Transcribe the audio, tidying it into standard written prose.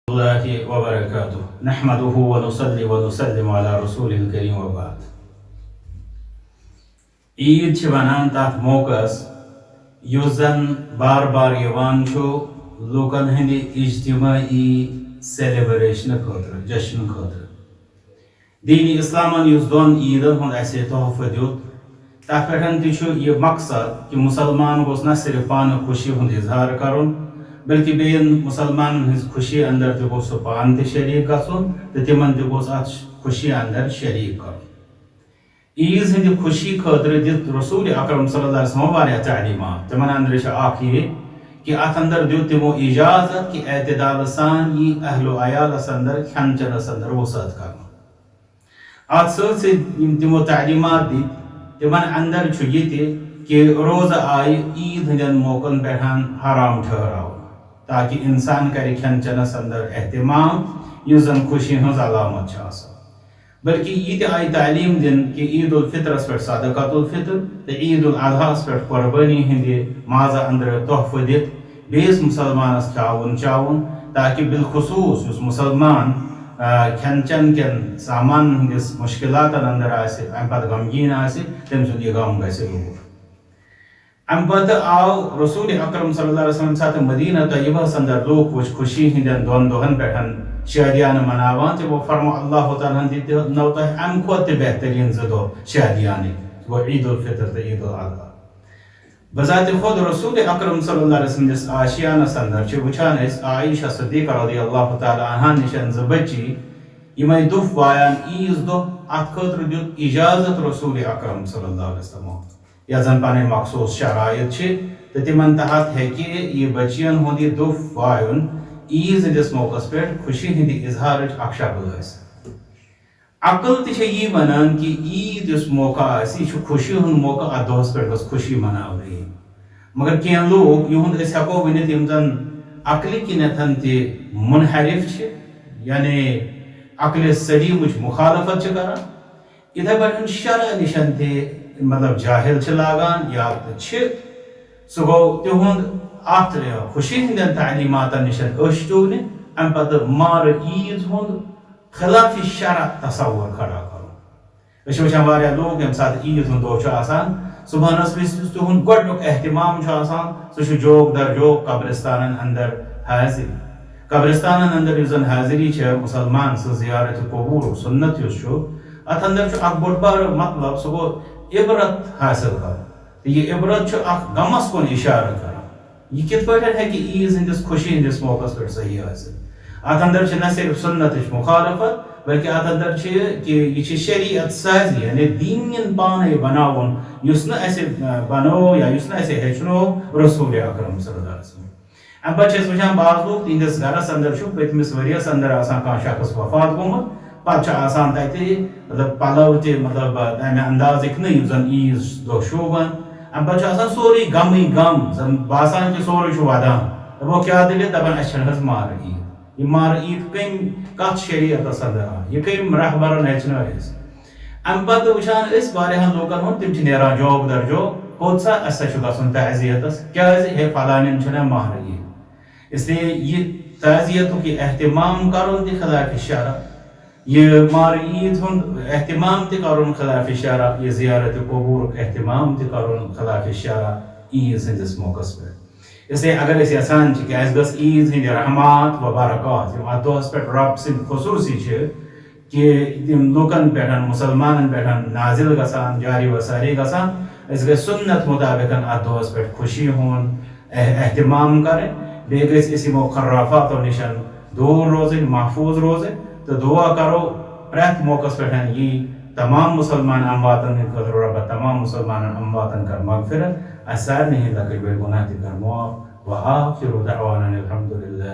اللہ وبرکاتہ نحمده ونصلي ونسلم على رسول الكریم وبعد. عید چھ ونان تات موقعس یس زن بار بار یوان چھو لوکن ہندی اجتماعی سیلیبریشن خاطر جشن خاطر. دین اسلامن یس دون عیدن ہند اسے تحفہ دیت تات پٹھن تہ چھ یہ مقصد کہ مسلمان گوس نہ صرف پان خوشی ہند اظہار کرن بلکہ بین مسلمان ہز خوشی اندر تہ گوس پان تہ شریک گژھن تہ تمن تہ گوس ات خوشی اندر شریک کرن. عیز ہند خوشی خاطر دت رسول اکرم صلی اللہ علیہ وسلم واریاہ تعلیمات. تمن اندر چھ اکھ یہ کہ ات اندر دیت تمو اجازت کہ اعتدال سان یہ اہل و عیالس اندر کھین چنس اندر وسعت کرن. ات ست تمو تعلیمات دت تمن اندر چھ یہ کہ روزہ آئی عید ہندین موقعن پہ حرام ٹھہراؤ تاکہ انسان کرے کھین چنس اندر اہتمام یس زن خوشی ہز علامت چھ آسان. بلکہ یہ تہ آئی تعلیم دن کہ عید الفطرس پہ صدقۃ الفطر تو عید الاضحیٰ پہ قربانی ہندی مازہ اندر تحفہ دت بیس مسلمانس کھاون چاون تاکہ بالخصوص اس مسلمان کھین چن کن سامان ہندس مشکلات اندر آسہ ام پتہ غمگین آسہ تم سند یہ غم گژھِ دور. ام پتہ آو رسول اکرم صلی اللہ علیہ وسلم ساتھ مدینہ طیبہ اندر لوگ وچ خوشی ہندین دون دہن پہ شادیان مناوان تو وہ فرمو اللہ تعالیٰ دیتے نو تہ ام کھت بہترین زٕ دۄہ شادیان وہ عید الفطر تو عید الاضحیٰ. بذات خود رسول اکرم صلی اللہ علیہ وسلم جس آشیانس اندر چھ وچھان اس عائشہ صدیقہ رضی اللہ تعالیٰ عنہا نشن زٕ بچی یمے دف وایان عیز دۄہ ات خاطر دیت اجازت رسول اکرم صلی اللہ علیہ وسلم یا زن پنن مخصوص شرائط چھ تو تمن تحت ہیکہ یہ بچین ہند یہ دف وایُن عیز ہندس موقع پہ خوشی ہندی اظہار اخ شکل ٲسۍ. عقل تہ یہ ونان کہ عید اس موقع آسہِ یہ خوشی ہند موقع ات دۄہس پہ گژھِ خوشی مناونہٕ یِنۍ. مگر کینٛہہ لوگ یہند أسۍ ہیکو ؤنِتھ یم زن عقلہِ کِنیتھن تہِ منحرف چھ یعنی عقلِ سلیمٕچ مخالفت چھ کران یتھے پٲٹھۍ شرع نشن تہِ مطلب جاہل چھ لاگان یا چھ سُہ گوٚو تِہُنٛد ات خوشی ہندین تعلیماتن نشن ٲسۍتو نہٕ ام پتہ مار عید ہند خلاف شرع تصور کھڑا کرُن. أسۍ وٕچھان واریاہ لوگ ییٚمہِ ساتہٕ عید ہُنٛد دۄہ چھُ آسان صبحنس یُس تِہُنٛد گۄڈنیُک احتمام چھُ آسان سُہ چھُ جوک در جوک قبرستانن اندر حاضری. قبرستانن اندر یُس زن حاضری چھِ مسلمان سٕنٛز زیارت قبور سنت یُس چھُ اتھ اندر چھُ اکھ بوٚڑ بارٕ مطلب سُہ گوٚو عبرت حٲصِل کرُن تہٕ یہِ عبرت چھُ اکھ غمس کُن اشارٕ کران. یہ کت پہ ہیکہ عیز ہندس خوشی ہندس موقع پہ صحیح آسن. ات اندر نہ صرف سنتچ مخالفت بلکہ ات اندر کہ یہ شریعت سازی یعنی دین پانے بناون یس نہ اسے بنو یا یس نہ اسے ہیچنو رسول اکرم صلی اللہ علیہ وسلم. ام پتہ چھ وچھان بعض لوگ تہندس گرس اندر پتمس ؤریس اندر آسان کانٛہہ شخص وفات گوٚمُت پتہ چھ آسان تتہِ مطلب پلو تہِ مطلب تمہِ اندازٕکۍ نہٕ یُس زن عیز دۄہ شوٗبان. ام پتہ آسان سورُے غمٕے غم زن باسان کہ سورُے چھُ ودان دپو کیٛاہ دٔلیٖل دپان اسہِ چھنہٕ حظ مارٕ عید. یہ مارٕ عید کٔمۍ کتھ شریعتس اندر آو یہ کٔمۍ رہبرن ہیٚچھنٲو أسۍ. ام پتہٕ وٕچھان أسۍ واریاہن لوٗکن ہُنٛد تِم چھِ نیران جوک در جوک کوٚت سا اسہِ سا چھُ گژھُن تعزیتس کیٛازِ ہے فلانٮ۪ن چھنہ مارٕ عید. اسلیے یہ تعزیتُک یہ اہتمام کرُن تہِ خلاف شرع یہ مار عید ہند اہتمام تہ کرن خلاف شرع یہ زیارت قبور اہتمام تہ کرن خلاف شرع عید ہندس موقع پہ. اس لیے اگر اس یژھان کہ اس گژھ عید ہند رحمات و برکات یم ات دۄہس پہ رب سند خصوصی چھ کہ تم لوکن پہ مسلمانن پہ نازل گژھان جاری و ساری گژھان اس گژھِ سنت مطابق ات دۄہس پہ خوشی ہند اہتمام کریں. بیٚیہِ گژھِ أسۍ یِمو خرافاتو نشن دور روزٕنۍ محفوظ روزٕنۍ تو دعا کرو پریت موقع پہ یہ تمام مسلمان امواتن ہند خاطر رب تمام مسلمان امواتن کر مغفرت اس سارنٕے ہٕنٛدۍ لۄکٕٹۍ بٔڑۍ گناہ تہِ کر معاف وآخر دعوانا الحمد للہ